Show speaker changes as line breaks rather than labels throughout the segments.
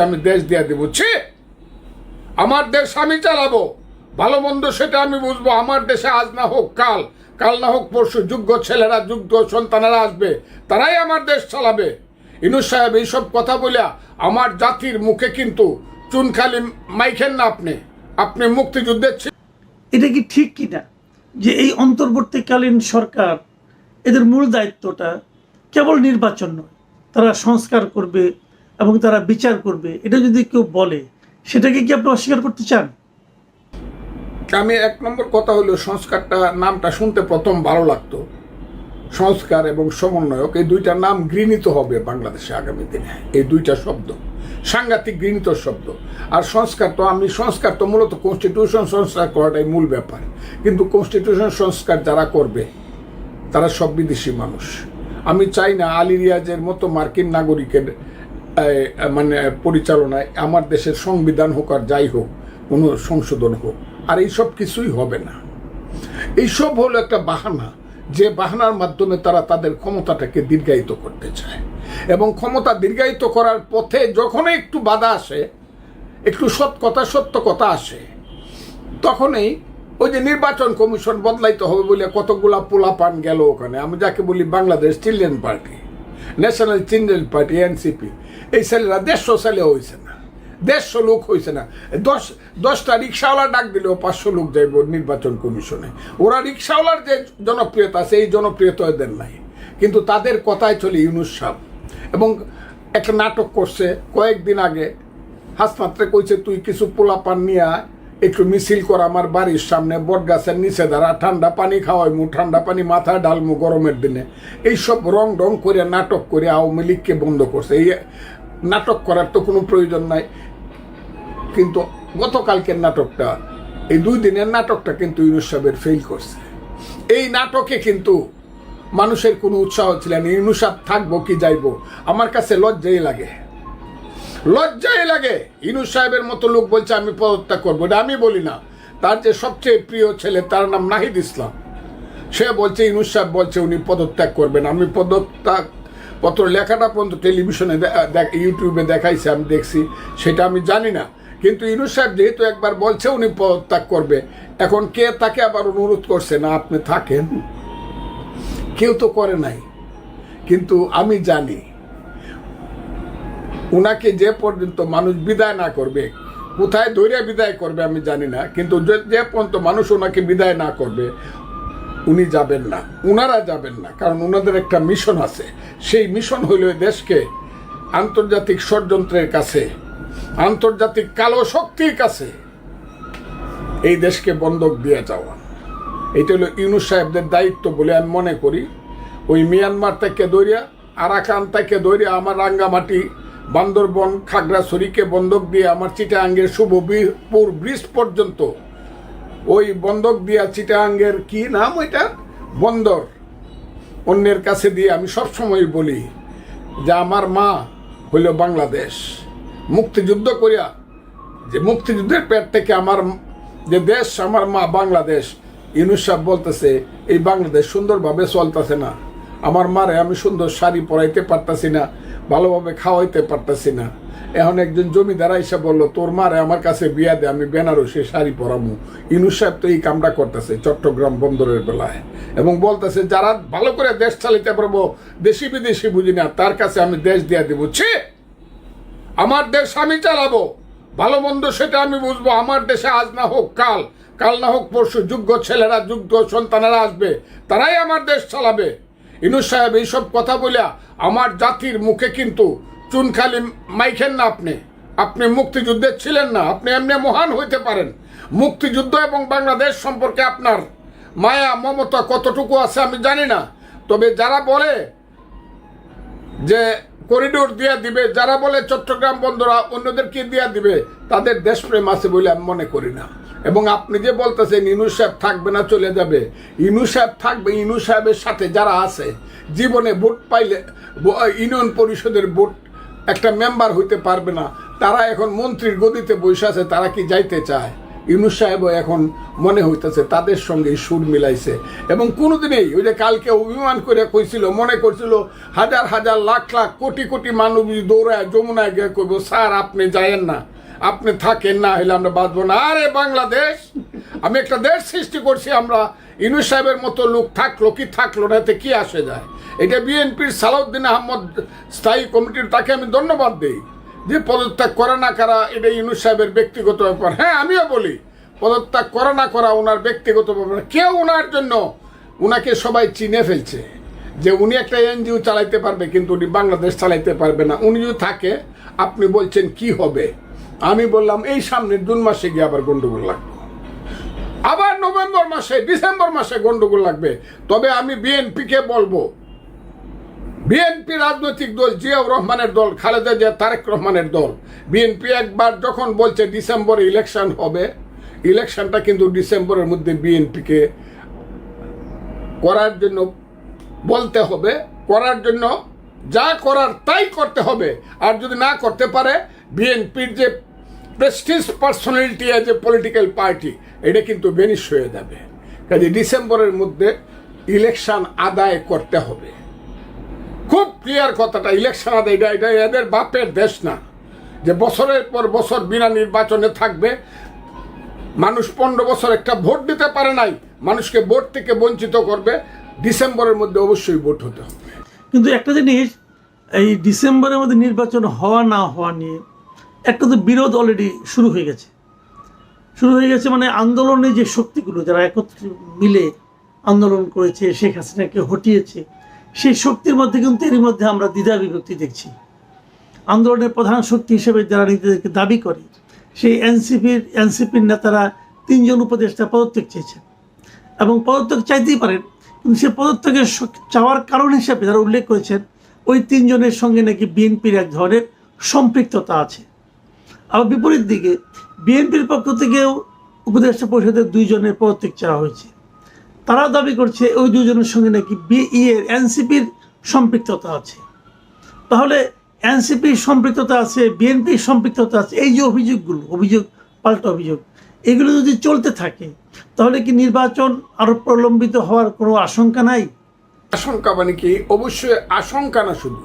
আমি দেশ দিয়ে দেবো, আমার দেশ আমি চালাবো, ভালো মন্দ সেটা আমি বুঝবো। আমার দেশে আজ না হোক কাল, কাল না হোক পরশু যোগ্য ছেলেরা যোগ্য সন্তানেরা আসবে, তারাই আমার দেশ চালাবে। ইনুস সাহেব এইসব কথা বলে আমার জাতির মুখে কিন্তু চুনখালি মাইখেন না। আপনি মুক্তিযুদ্ধের
এটা কি ঠিক কিনা যে এই অন্তর্বর্তীকালীন সরকার এদের মূল দায়িত্বটা কেবল নির্বাচন নয়, তারা সংস্কার করবে এবং তারা বিচার করবে, এটা যদি কেউ বলে সেটাকে কি আপনি অস্বীকার করতে চান?
আমি এক নম্বর কথা হলো, সংস্কারটা নামটা শুনতে প্রথম ভালো লাগতো। সংস্কার এবং সমন্বয়ক এই দুইটা নাম গৃহীত হবে বাংলাদেশে আগামী দিনে। এই দুইটা শব্দ সাংঘাতিক গৃহীত শব্দ। আর সংস্কার তো মূলত কনস্টিটিউশন সংস্কার করাটাই মূল ব্যাপার। কিন্তু কনস্টিটিউশন সংস্কার যারা করবে তারা সব বিদেশি মানুষ। আমি চাই না আলী রিয়াজের মতো মার্কিন নাগরিকের পরিচালনায় আমার দেশের সংবিধান হোক আর যাই হোক কোনো সংশোধন হোক। আর এইসব কিছুই হবে না। এইসব হলো একটা বাহানা, যে বাহানার মাধ্যমে তারা তাদের ক্ষমতাটাকে দীর্ঘায়িত করতে চায়। এবং ক্ষমতা দীর্ঘায়িত করার পথে যখনই একটু বাধা আসে, একটু সত্য কথা আসে, তখনই ওই যে নির্বাচন কমিশন বদলাইতে হবে বলে কতগুলা পোলাপান গেল ওখানে। আমি যাকে বলি Bangladesh children party, national children party, NCP, এই ছেলেরা 150 ছেলে হয়েছে না, 150 লোক হয়েছে না। 10টা রিক্সাওয়ালা ডাক দিলেও 500 লোক যাইব নির্বাচন কমিশনে। ওরা রিক্সাওয়ালার যে জনপ্রিয়তা আছে এই জনপ্রিয়তা এদের নাই। কিন্তু তাদের কথায় চলে ইউনুস সাহেব। এবং একটা নাটক করছে কয়েকদিন আগে, হাসপাতালে কইছে তুই কিছু পোলাপান নিয়ে একটু মিছিল কর আমার বাড়ির সামনে বট গাছের নিচে দাঁড়া, ঠান্ডা পানি খাওয়াইমু, ঠান্ডা পানি মাথায় ঢালমু গরমের দিনে। এইসব রং করে নাটক করে আওয়ামী লীগকে বন্ধ করছে। এই নাটক করার তো কোনো প্রয়োজন নাই। কিন্তু গতকালকের নাটকটা, এই 2 দিনের নাটকটা কিন্তু ইউনুস সাহেবের ফেল করছে। এই নাটকে কিন্তু মানুষের কোনো উৎসাহ ছিল না। ইউনুস সাহেব থাকবো কি যাইবো, আমার কাছে লজ্জাই লাগে। ইউনুস সাহেবের মতো লোক বলছে আমি পদত্যাগ করবো। এটা আমি বলি না, তার যে সবচেয়ে প্রিয় ছেলে তার নাম নাহিদ ইসলাম, সে বলছে ইউনুস সাহেব বলছে উনি পদত্যাগ করবেন। আমি পদত্যাগ পত্র লেখাটা পর্যন্ত টেলিভিশনে ইউটিউবে দেখাইছে, আমি দেখছি, সেটা আমি জানি না। কিন্তু ইউনুস সাহেব যেহেতু একবার বলছে উনি পদত্যাগ করবে, এখন কে তাকে আবার অনুরোধ করছে না আপনি থাকেন? কেউ তো করে নাই। কিন্তু আমি জানি উনাকে যে পর্যন্ত মানুষ বিদায় না করবে, কোথায় ধৈর্য বিদায় করবে আমি জানি না, কিন্তু যে পর্যন্ত মানুষ ওনাকে বিদায় না করবে উনি যাবেন না, উনারা যাবেন না। কারণ ওনাদের একটা মিশন আছে। সেই মিশন হইল দেশকে আন্তর্জাতিক ষড়যন্ত্রের কাছে, আন্তর্জাতিক কালো শক্তির কাছে এই দেশকে বন্ধক দিয়ে যাওয়া। এটা হলো ইউনুস সাহেবদের দায়িত্ব বলে আমি মনে করি। ওই মিয়ানমার থেকে দৌড়িয়া, আরাকান থেকে দৌড়িয়া আমার রাঙ্গামাটি, বান্দরবন, খাগড়াছড়িকে বন্ধক দিয়ে আমার চিটাগাঙ্গের শুভপুর ব্রিজ পর্যন্ত, ওই বন্ধক দিয়া চিটাগাঙ্গের কি নাম ওইটা বন্দর, অন্যের কাছে দিয়ে আমি সবসময় বলি যে আমার মা হইল বাংলাদেশ। মুক্তিযুদ্ধ করিয়া যে মুক্তিযুদ্ধের পেট থেকে আমার যে দেশ, আমার মা বাংলাদেশ। ইউনুস সাহেব বলতেছে এই বাংলাদেশ সুন্দরভাবে চলতেছে না, আমার মারে আমি সুন্দর শাড়ি পরাইতে পারতাছি না, ভালোভাবে খাওয়াইতে পারতাছি না। এখন একজন জমিদার এসে বললো তোর মারে আমার কাছে বিয়া দে, আমি বেনারসে শাড়ি পরামু। ইউনুস সাহেব তো এই কামটা করতেছে চট্টগ্রাম বন্দরের বেলায়, এবং বলতেছে যারা ভালো করে দেশ চালাইতে পারবো, দেশি বিদেশি বুঝি না, তার কাছে আমি দেশ দিয়ে দেবো। আমার দেশ আমি চালাবো, ভালো মন্দ সেটা আমি বুঝবো। আমার দেশে আজ না হোক কাল, কাল না হোক পরশু যোগ্য ছেলেরা যোগ্য সন্তানেরা আসবে, তারাই আমার দেশ চালাবে। ইউনুস সাহেব এইসব কথা বলে আমার জাতির মুখে কিন্তু চুনখালি মাইখেন না। আপনি মুক্তিযুদ্ধে ছিলেন না, আপনি এমনি মহান হইতে পারেন। মুক্তিযুদ্ধ এবং বাংলাদেশ সম্পর্কে আপনার মায়া মমতা কতটুকু আছে আমি জানি না। তবে যারা বলে যে করিডোর দিয়া দিবে, যারা বলে চট্টগ্রাম বন্দর অন্যদেরকে দিয়া দিবে, তাদের দেশপ্রেম আছে বলে আমি মনে করি না। এবং আপনি যে বলতেছেন ইউনুস সাহেব থাকবে না চলে যাবে, ইউনুস সাহেব থাকবে। ইউনুস সাহেবের সাথে যারা আছে, জীবনে ভোট পাইলে ইউনিয়ন পরিষদের ভোট একটা মেম্বার হইতে পারবে না, তারা এখন মন্ত্রীর গদিতে বসে আছে, তারা কি যাইতে চায়? ইউনূস সাহেবও এখন মনে হইতেছে তাদের সঙ্গে সুর মিলাইছে, এবং কোনোদিনই ওই যে কালকে অভিমান করে কইছিল, মনে করছিল হাজার হাজার লাখ লাখ কোটি কোটি মানুষ দৌড়ায় যমুনায় গিয়ে কইব স্যার আপনি যায়েন না, আপনি থাকেন না, হলে আমরা বাঁচবো না। আরে বাংলাদেশ, আমি একটা দেশ সৃষ্টি করছি, আমরা ইউনূস সাহেবের মতো লোক থাকলো কি থাকলো না, এতে কি আসে যায়? এটা বিএনপির সালাউদ্দিন আহমদ স্থায়ী কমিটির, তাকে আমি ধন্যবাদ দিই যে পদত্যাগ করে না করা এটা ইউনূস সাহেবের ব্যক্তিগত ব্যাপার। হ্যাঁ, আমিও বলি পদত্যাগ করে না করা ওনার ব্যক্তিগত ব্যাপার। কেউ ওনার জন্য, ওনাকে সবাই চিনে ফেলছে যে উনি একটা এনজিও চালাইতে পারবে, কিন্তু উনি বাংলাদেশ চালাইতে পারবে না। উনি যদি থাকে, আপনি বলছেন কি হবে? আমি বললাম এই সামনের জুন মাসে গিয়ে আবার গন্ডগোল লাগবে, আবার নভেম্বর মাসে, ডিসেম্বর মাসে গন্ডগোল লাগবে। তবে আমি বিএনপিকে বলবো, বিএনপি রাজনৈতিক দল, জিয়াউর রহমানের দল, খালেদা জিয়া, তারেক রহমানের দল, বিএনপি একবার যখন বলছে ডিসেম্বরে ইলেকশন হবে, ইলেকশনটা কিন্তু ডিসেম্বরের মধ্যে বিএনপিকে করার জন্য বলতে হবে, করার জন্য যা করার তাই করতে হবে। আর যদি না করতে পারে, বিএনপির যে Prestige personality as a political party, এটা কিন্তু ভেনিশ হয়ে যাবে। কাজে ডিসেম্বরের মধ্যে ইলেকশন আদায় করতে হবে। খুব ক্লিয়ার কথাটা, ইলেকশন আদায়, এটা এদের বাপের দেশ না যে বছরের পর বছর বিনা নির্বাচনে থাকবে। মানুষ 15 বছর একটা ভোট দিতে পারে নাই, মানুষকে ভোট থেকে বঞ্চিত করবে। ডিসেম্বরের মধ্যে অবশ্যই ভোট হতে হবে।
কিন্তু একটা জিনিস, এই ডিসেম্বরের মধ্যে নির্বাচন হওয়া না হওয়া নিয়ে একটা তো বিরোধ অলরেডি শুরু হয়ে গেছে। মানে আন্দোলনের যে শক্তিগুলো, যারা একত্রে মিলে আন্দোলন করেছে, শেখ হাসিনাকে হটিয়েছে, সেই শক্তির মধ্যে কিন্তু এরই মধ্যে আমরা দ্বিধা বিভক্তি দেখছি। আন্দোলনের প্রধান শক্তি হিসেবে যারা নিজেদেরকে দাবি করে, সেই এনসিপির নেতারা 3 জন উপদেষ্টা পদত্যাগ চেয়েছেন, এবং পদত্যাগ চাইতেই পারেন, কিন্তু সে পদত্যাগের চাওয়ার কারণ হিসেবে যারা উল্লেখ করেছেন, ওই 3 জনের সঙ্গে নাকি বিএনপির এক ধরনের সম্পৃক্ততা আছে। আবার বিপরীত দিকে বিএনপির পক্ষ থেকেও উপদেষ্টা পরিষদের 2 জনের পদত্যাগ চাওয়া হয়েছে। তারা দাবি করছে ওই 2 জনের সঙ্গে নাকি এনসিপির সম্পৃক্ততা আছে। তাহলে এনসিপির সম্পৃক্ততা আছে, বিএনপির সম্পৃক্ততা আছে, এই যে অভিযোগ পাল্টা অভিযোগ, এগুলো যদি চলতে থাকে, তাহলে কি নির্বাচন আরো প্রলম্বিত হওয়ার কোনো আশঙ্কা নাই?
আশঙ্কা মানে কি? অবশ্যই আশঙ্কা না, শুধু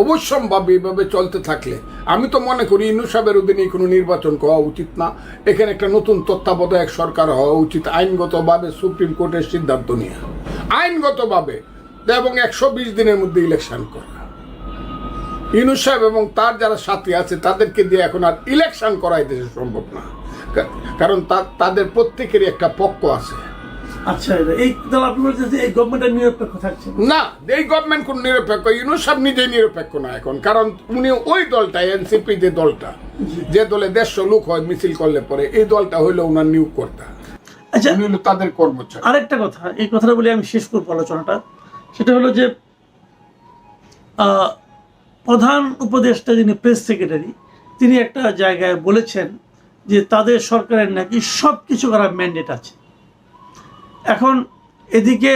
অবশ্যম্ভাবী এভাবে চলতে থাকলে আমি তো মনে করি ইউনূস সাহেবের অধীনে কোনো নির্বাচন হওয়া উচিত না। এখানে একটা নতুন তত্ত্বাবধায়ক সরকার হওয়া উচিত, আইনগতভাবে সুপ্রিম কোর্টের সিদ্ধান্ত নিয়ে, আইনগতভাবে, এবং 120 দিনের মধ্যে ইলেকশন করা। ইউনূস সাহেব এবং তার যারা সাথী আছে তাদেরকে দিয়ে এখন আর ইলেকশন করাই দেশে সম্ভব না, কারণ তাদের প্রত্যেকেরই একটা পক্ষ আছে।
আচ্ছা, এই দল আপনি বলছেন এই গভর্নমেন্টের নিরপেক্ষ থাকছে
না? এই গভর্নমেন্ট কোন নিরপেক্ষ? ইউনূস সাহেব নিজেই নিরপেক্ষ না এখন, কারণ উনি ওই দলটা, এনসিপি যে দলটা, যে দলে 150 লোক হয় মিছিল করলে পরে, এই দলটা হইলো ওনার নিয়োগ কর্তা।
আচ্ছা,
উনি হলো তাদের কর্মচারী।
আরেকটা কথা, এই কথাটা বলে আমি শেষ করবো আলোচনাটা, সেটা হলো যে প্রধান উপদেষ্টা যিনি প্রেস সেক্রেটারি, তিনি একটা জায়গায় বলেছেন যে তাদের সরকারের নাকি সব কিছু করার ম্যান্ডেট আছে। এখন এদিকে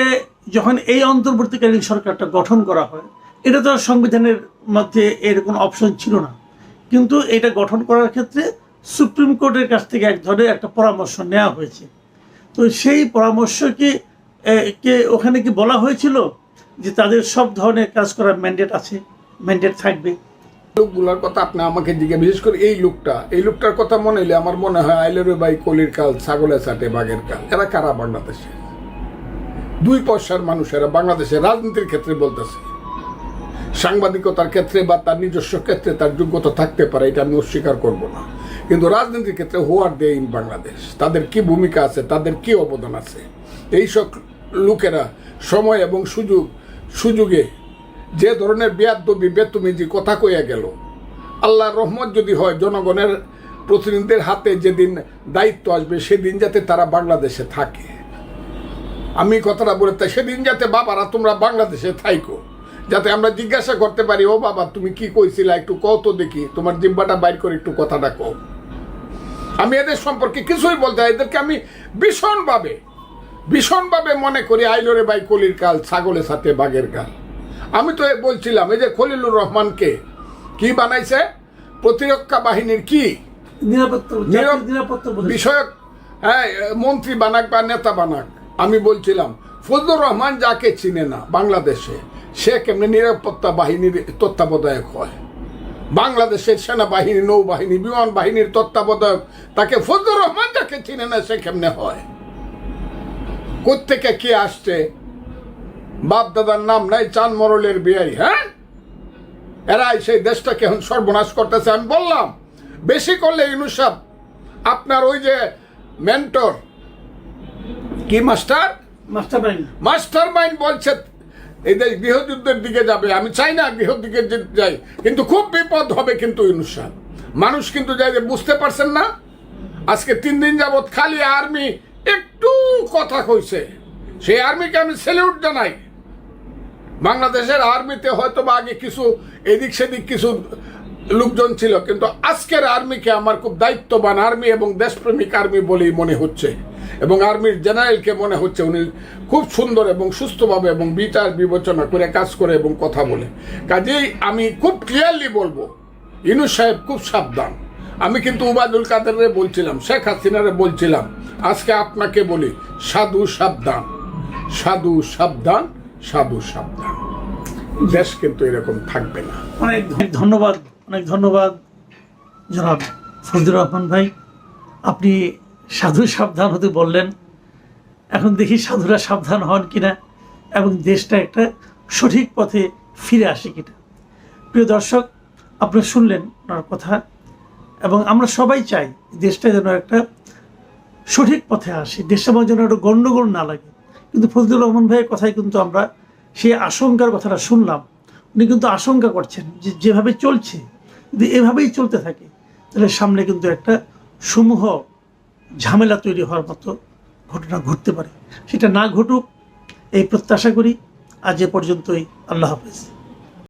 যখন এই অন্তর্বর্তীকালীন সরকারটা গঠন করা হয়, এটা তো সংবিধানের মধ্যে এর কোনো অপশন ছিল না, কিন্তু এটা গঠন করার ক্ষেত্রে সুপ্রিম কোর্টের কাছ থেকে এক ধরনের একটা পরামর্শ নেওয়া হয়েছে। তো সেই পরামর্শকে ওখানে কি বলা হয়েছিল যে তাদের সব ধরনের কাজ করার ম্যান্ডেট থাকবে?
লোকগুলোর কথা আপনি আমাকে জিজ্ঞাসা, বিশেষ করে এই লোকটার কথা মনে হলে আমার মনে হয় আইলের বাই কলির কাল, ছাগলের চাটে বাঘের কাল। এরা কারা? বাংলাদেশে 2 পয়সার মানুষেরা, বাংলাদেশের রাজনীতির ক্ষেত্রে বলতেছে, সাংবাদিকতার ক্ষেত্রে বা তার নিজস্ব ক্ষেত্রে তার যোগ্যতা থাকতে পারে, এটা আমি অস্বীকার করব না, কিন্তু রাজনীতির ক্ষেত্রে হোয়ার দে ইন বাংলাদেশ, তাদের কি ভূমিকা আছে, তাদের কি অবদান আছে, এইসব লোকেরা সময় এবং সুযোগে যে ধরনের বেতুমি কথা কইয়া গেল, আল্লাহর রহমত যদি হয়, জনগণের প্রতিনিধিদের হাতে যেদিন দায়িত্ব আসবে, সেদিন যাতে তারা বাংলাদেশে থাকে। আমি কথাটা বলে তাই, সেদিন যাতে বাবারা তোমরা বাংলাদেশে থাইকো, যাতে আমরা জিজ্ঞাসা করতে পারি, ও বাবা তুমি কি কইছিলা, একটু কও তো দেখি, তোমার জিব্বাটা বাইর করে একটু কথাটা কও। আমি এদের সম্পর্কে কিছুই বলতে, এদেরকে আমি ভীষণভাবে মনে করি আইলরে বাই কলির কাল, ছাগলের সাথে বাঘের কাল। আমি তো বলছিলাম, এই যে খলিলুর রহমানকে কি বানাইছে, প্রতিরক্ষা বাহিনীর কি
নিরাপত্তা বিষয়ক
হ্যাঁ মন্ত্রী বানাক বা নেতা বানাক, আমি বলছিলাম ফজলুর রহমান যাকে চিনে না বাংলাদেশে, সে কেমনি নিরাপত্তা বাহিনীর তত্ত্বাবধায়ক হয়? বাংলাদেশের সেনাবাহিনী, নৌবাহিনী, বিমান বাহিনীর তত্ত্বাবধায়ক তাকে ফজলুর রহমান যাকে চিনে না সে কেমনে হয়? কোত্থেকে কে আসছে? বাপ দাদার নাম নাই, চান মরলের বিয়াই। হ্যাঁ, এরাই সেই দেশটাকে এখন সর্বনাশ করতেছে। আমি বললাম বেশি করলে ইউনূস সাহেব আপনার ওই যে মেন্টর কি মাস্টার মাইন্ড বলছে এই দেশ গৃহযুদ্ধের দিকে যাবে। আমি চাই না গৃহদিকে যাই, কিন্তু খুব বিপদ হবে কিন্তু ইউনূস সাহেব। মানুষ কিন্তু যাই বুঝতে পারছেন না, আজকে 3 দিন যাবৎ খালি আর্মি একটু কথা কইছে, সেই আর্মিকে আমি স্যালিউট জানাই। বাংলাদেশের আর্মিতে হয়তো বা আগে কিছু এদিক সেদিক কিছু লোকজন ছিল, কিন্তু আজকের আর্মিকে আমার খুব দায়িত্ববান আর্মি এবং দেশপ্রেমিক আর্মি বলেই মনে হচ্ছে, এবং আর্মির জেনারেলকে মনে হচ্ছে উনি খুব সুন্দর এবং সুস্থভাবে এবং বিচার বিবেচনা করে কাজ করে এবং কথা বলে। কাজেই আমি খুব ক্লিয়ারলি বলবো ইউনূস সাহেব খুব সাবধান। আমি কিন্তু উবায়দুল কাদেরে বলছিলাম, শেখ হাসিনারে বলছিলাম, আজকে আপনাকে বলি সাধু সাবধান, সাধু সাবধান, সাধু সাবধান। দেশ কিন্তু এরকম থাকবে না।
অনেক ধন্যবাদ, অনেক ধন্যবাদ জনাব ফজলুর রহমান ভাই। আপনি সাধু সাবধান হতে বললেন, এখন দেখি সাধুরা সাবধান হন কিনা এবং দেশটা একটা সঠিক পথে ফিরে আসে কিনা। প্রিয় দর্শক, আপনারা শুনলেন ওনার কথা, এবং আমরা সবাই চাই দেশটা যেন একটা সঠিক পথে আসে, দেশটা যেন একটা গণ্ডগোল না লাগে। কিন্তু ফজলুর রহমান ভাইয়ের কথায় কিন্তু আমরা সেই আশঙ্কার কথাটা শুনলাম। উনি কিন্তু আশঙ্কা করছেন যে যেভাবে চলছে যদি এভাবেই চলতে থাকে তাহলে সামনে কিন্তু একটা সমূহ ঝামেলা তৈরি হওয়ার মতো ঘটনা ঘটতে পারে। সেটা না ঘটুক এই প্রত্যাশা করি। আজ এ পর্যন্তই। আল্লাহ হাফেজ।